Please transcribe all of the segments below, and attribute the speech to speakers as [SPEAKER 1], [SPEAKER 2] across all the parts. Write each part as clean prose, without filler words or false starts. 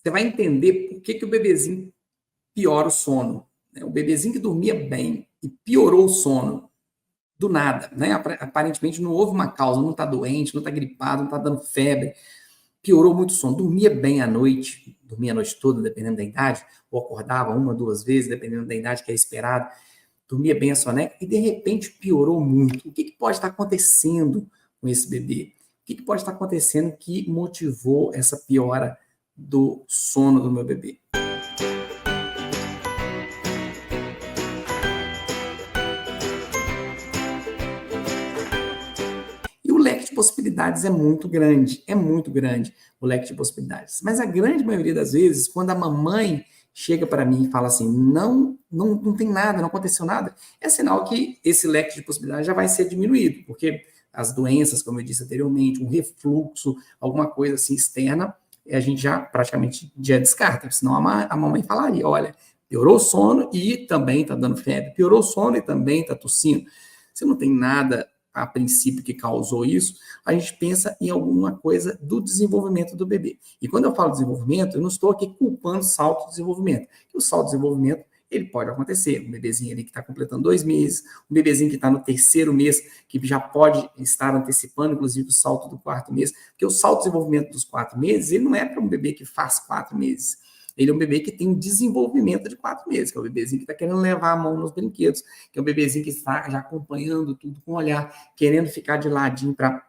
[SPEAKER 1] você vai entender por que o bebezinho piora o sono. Né? O bebezinho que dormia bem e piorou o sono do nada, né? Aparentemente não houve uma causa, não está doente, não está gripado, não está dando febre, piorou muito o sono, dormia bem à noite, dormia a noite toda, dependendo da idade, ou acordava uma, duas vezes, dependendo da idade que é esperado, dormia bem a soneca e de repente piorou muito. O que pode estar acontecendo com esse bebê? O que pode estar acontecendo que motivou essa piora do sono do meu bebê? E o leque de possibilidades é muito grande o leque de possibilidades. Mas a grande maioria das vezes, quando a mamãe chega para mim e fala assim, não tem nada, não aconteceu nada, é sinal que esse leque de possibilidades já vai ser diminuído, porque as doenças, como eu disse anteriormente, um refluxo, alguma coisa assim externa, a gente já praticamente já descarta, senão a mamãe falaria, olha, piorou o sono e também está dando febre, piorou o sono e também está tossindo. Se não tem nada a princípio que causou isso, a gente pensa em alguma coisa do desenvolvimento do bebê. E quando eu falo desenvolvimento, eu não estou aqui culpando o salto de desenvolvimento. O salto de desenvolvimento, ele pode acontecer. Um bebezinho ali que está completando 2 meses, um bebezinho que está no 3º mês, que já pode estar antecipando, inclusive, o salto do 4º mês, porque o salto de desenvolvimento dos 4 meses, ele não é para um bebê que faz 4 meses. Ele é um bebê que tem um desenvolvimento de 4 meses, que é o bebezinho que está querendo levar a mão nos brinquedos, que é o bebezinho que está já acompanhando tudo com o olhar, querendo ficar de ladinho para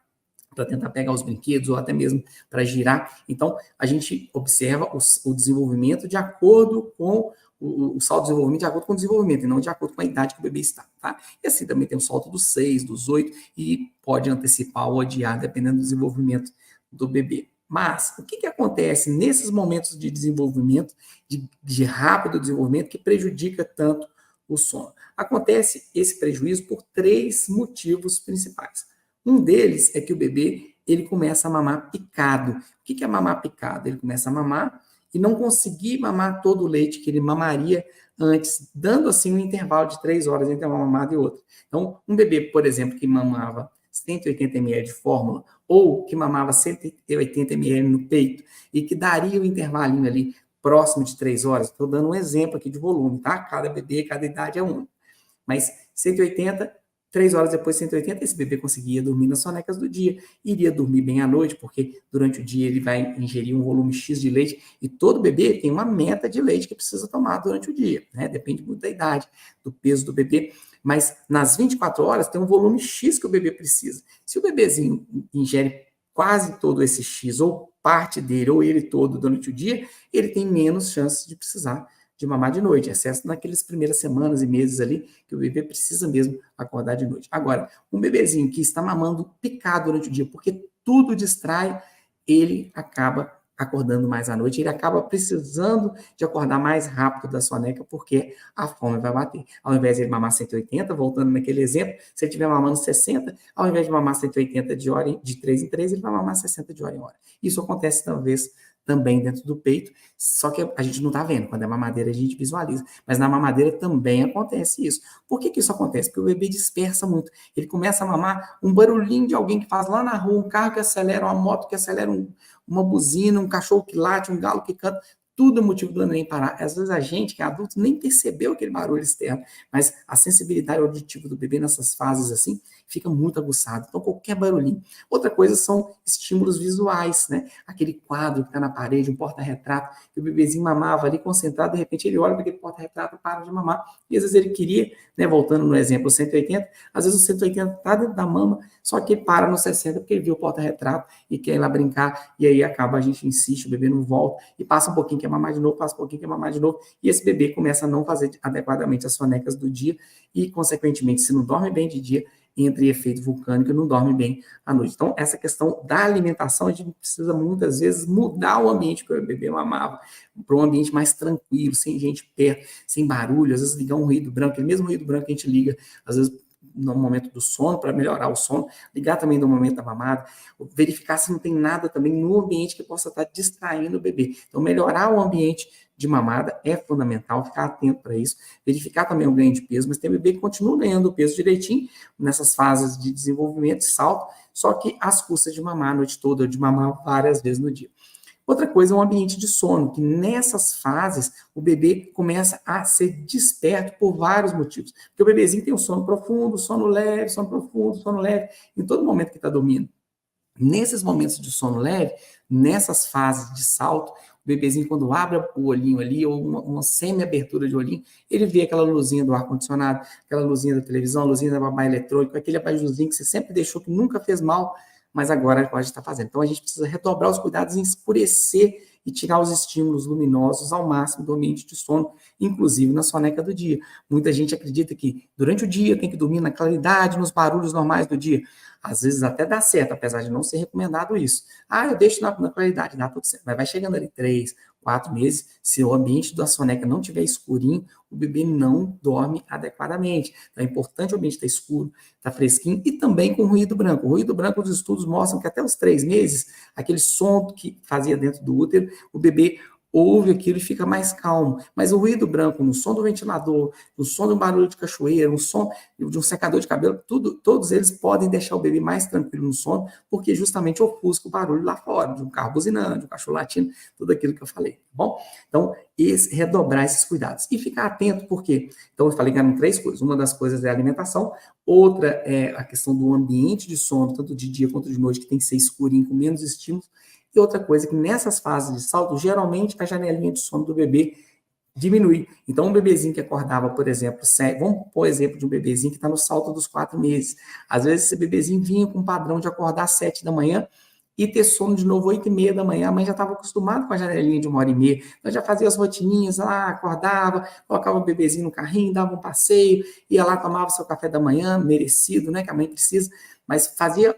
[SPEAKER 1] tentar pegar os brinquedos ou até mesmo para girar. Então, a gente observa o desenvolvimento de acordo com o salto de desenvolvimento de acordo com o desenvolvimento, e não de acordo com a idade que o bebê está, tá? E assim também tem o salto dos 6, dos 8, e pode antecipar ou adiar, dependendo do desenvolvimento do bebê. Mas, o que acontece nesses momentos de desenvolvimento, de rápido desenvolvimento, que prejudica tanto o sono? Acontece esse prejuízo por 3 motivos principais. Um deles é que o bebê ele começa a mamar picado. O que é mamar picado? Ele começa a mamar e não conseguir mamar todo o leite que ele mamaria antes, dando assim um intervalo de 3 horas entre uma mamada e outra. Então, um bebê, por exemplo, que mamava 180 ml de fórmula, ou que mamava 180 ml no peito, e que daria o intervalinho ali próximo de 3 horas, estou dando um exemplo aqui de volume, tá? Cada bebê, cada idade é um. Mas 180, 3 horas depois 180, esse bebê conseguia dormir nas sonecas do dia, iria dormir bem à noite, porque durante o dia ele vai ingerir um volume X de leite, e todo bebê tem uma meta de leite que precisa tomar durante o dia, né? Depende muito da idade, do peso do bebê, mas nas 24 horas tem um volume X que o bebê precisa. Se o bebezinho ingere quase todo esse X, ou parte dele, ou ele todo durante o dia, ele tem menos chances de precisar de mamar de noite, exceto naquelas primeiras semanas e meses ali, que o bebê precisa mesmo acordar de noite. Agora, um bebezinho que está mamando picado durante o dia, porque tudo distrai, ele acaba acordando mais à noite, ele acaba precisando de acordar mais rápido da soneca, porque a fome vai bater. Ao invés de ele mamar 180, voltando naquele exemplo, se ele estiver mamando 60, ao invés de mamar 180 de 3 em 3, ele vai mamar 60 de hora em hora. Isso acontece, talvez, também dentro do peito, só que a gente não está vendo. Quando é mamadeira, a gente visualiza. Mas na mamadeira também acontece isso. Por que isso acontece? Porque o bebê dispersa muito. Ele começa a mamar um barulhinho de alguém que faz lá na rua, um carro que acelera, uma moto que acelera, uma buzina, um cachorro que late, um galo que canta. Tudo é motivo do neném parar. Às vezes a gente, que é adulto, nem percebeu aquele barulho externo, mas a sensibilidade auditiva do bebê nessas fases assim fica muito aguçada. Então, qualquer barulhinho. Outra coisa são estímulos visuais, né? Aquele quadro que está na parede, um porta-retrato, que o bebezinho mamava ali concentrado, de repente ele olha para aquele porta-retrato e para de mamar. E às vezes ele queria, né, voltando no exemplo 180, às vezes o 180 está dentro da mama, só que ele para no 60 porque ele viu o porta-retrato e quer ir lá brincar, e aí acaba, a gente insiste, o bebê não volta, e passa um pouquinho, quer mamar de novo, passa um pouquinho, quer mamar de novo, e esse bebê começa a não fazer adequadamente as sonecas do dia, e consequentemente, se não dorme bem de dia, entra em efeito vulcânico e não dorme bem à noite. Então, essa questão da alimentação, a gente precisa muitas vezes mudar o ambiente que o bebê mamava para um ambiente mais tranquilo, sem gente perto, sem barulho, às vezes ligar um ruído branco, aquele mesmo ruído branco que a gente liga, às vezes no momento do sono, para melhorar o sono, ligar também no momento da mamada, verificar se não tem nada também no ambiente que possa estar distraindo o bebê. Então, melhorar o ambiente de mamada é fundamental, ficar atento para isso, verificar também o ganho de peso, mas tem bebê que continua ganhando o peso direitinho nessas fases de desenvolvimento e salto, só que às custas de mamar a noite toda, ou de mamar várias vezes no dia. Outra coisa é o ambiente de sono, que nessas fases o bebê começa a ser desperto por vários motivos. Porque o bebezinho tem um sono profundo, sono leve, sono profundo, sono leve, em todo momento que está dormindo. Nesses momentos de sono leve, nessas fases de salto, o bebezinho, quando abre o olhinho ali, ou uma semi-abertura de olhinho, ele vê aquela luzinha do ar-condicionado, aquela luzinha da televisão, a luzinha da babá eletrônica, aquele abajurzinho que você sempre deixou que nunca fez mal, mas agora pode estar fazendo. Então, a gente precisa redobrar os cuidados em escurecer e tirar os estímulos luminosos ao máximo do ambiente de sono, inclusive na soneca do dia. Muita gente acredita que durante o dia tem que dormir na claridade, nos barulhos normais do dia. Às vezes até dá certo, apesar de não ser recomendado isso. Ah, eu deixo na claridade, dá tudo certo. Mas vai chegando ali 3, 4 meses, se o ambiente da soneca não tiver escurinho, o bebê não dorme adequadamente. Então é importante o ambiente estar escuro, estar fresquinho e também com ruído branco. O ruído branco, os estudos mostram que até os 3 meses, aquele som que fazia dentro do útero, o bebê ouve aquilo e fica mais calmo. Mas o ruído branco, no som do ventilador, no som de um barulho de cachoeira, no som de um secador de cabelo, todos eles podem deixar o bebê mais tranquilo no sono, porque justamente ofusca o barulho lá fora, de um carro buzinando, de um cachorro latindo, tudo aquilo que eu falei, tá bom? Então, redobrar esses cuidados. E ficar atento, por quê? Então, eu falei que eram 3 coisas. Uma das coisas é a alimentação, outra é a questão do ambiente de sono, tanto de dia quanto de noite, que tem que ser escurinho, com menos estímulos. E outra coisa, que nessas fases de salto, geralmente a janelinha de sono do bebê diminui. Então, um bebezinho que acordava, por exemplo, vamos pôr exemplo de um bebezinho que está no salto dos 4 meses. Às vezes, esse bebezinho vinha com um padrão de acordar às 7 da manhã e ter sono de novo 8h30 da manhã. A mãe já estava acostumada com a janelinha de 1h30. Então, já fazia as rotininhas lá, acordava, colocava o bebezinho no carrinho, dava um passeio, ia lá, tomava seu café da manhã, merecido, né, que a mãe precisa, mas fazia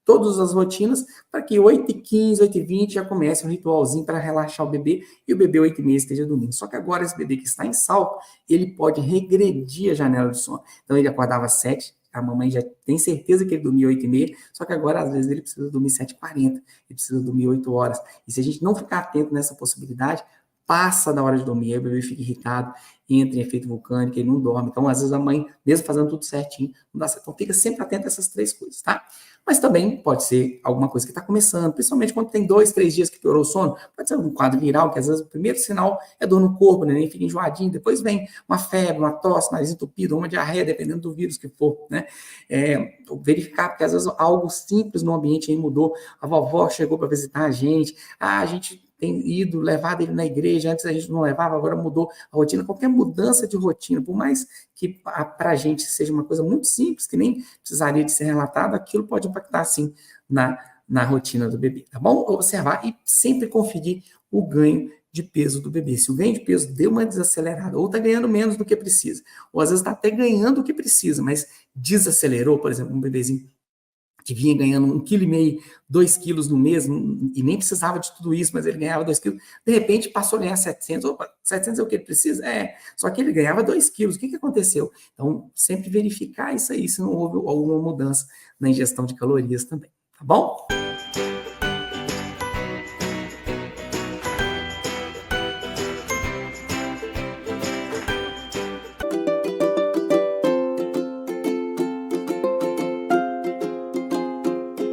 [SPEAKER 1] todas as rotinas para que 8h15, 8h20 já comece um ritualzinho para relaxar o bebê e o bebê 8h30 esteja dormindo. Só que agora esse bebê que está em salto, ele pode regredir a janela de sono. Então ele acordava às 7, a mamãe já tem certeza que ele dormia 8h30, só que agora às vezes ele precisa dormir 7h40, ele precisa dormir 8 horas. E se a gente não ficar atento nessa possibilidade, passa da hora de dormir, aí o bebê fica irritado, entra em efeito vulcânico, ele não dorme. Então, às vezes, a mãe, mesmo fazendo tudo certinho, não dá certo. Então, fica sempre atento a essas 3 coisas, tá? Mas também pode ser alguma coisa que está começando, principalmente quando tem 2, 3 dias que piorou o sono. Pode ser um quadro viral, que às vezes o primeiro sinal é dor no corpo, né? Nem fica enjoadinho, depois vem uma febre, uma tosse, nariz entupido, uma diarreia, dependendo do vírus que for, né? Verificar, porque às vezes algo simples no ambiente aí mudou. A vovó chegou para visitar a gente tem ido, levado ele na igreja, antes a gente não levava, agora mudou a rotina. Qualquer mudança de rotina, por mais que para a gente seja uma coisa muito simples, que nem precisaria de ser relatado, aquilo pode impactar, sim, na rotina do bebê, tá bom? Observar e sempre conferir o ganho de peso do bebê. Se o ganho de peso deu uma desacelerada, ou está ganhando menos do que precisa, ou às vezes está até ganhando o que precisa, mas desacelerou, por exemplo, um bebezinho que vinha ganhando 1,5 kg, 2 quilos no mês, e nem precisava de tudo isso, mas ele ganhava 2 quilos, de repente passou a ganhar 700, opa, 700 é o que ele precisa? Só que ele ganhava 2 quilos, o que aconteceu? Então, sempre verificar isso aí, se não houve alguma mudança na ingestão de calorias também, tá bom?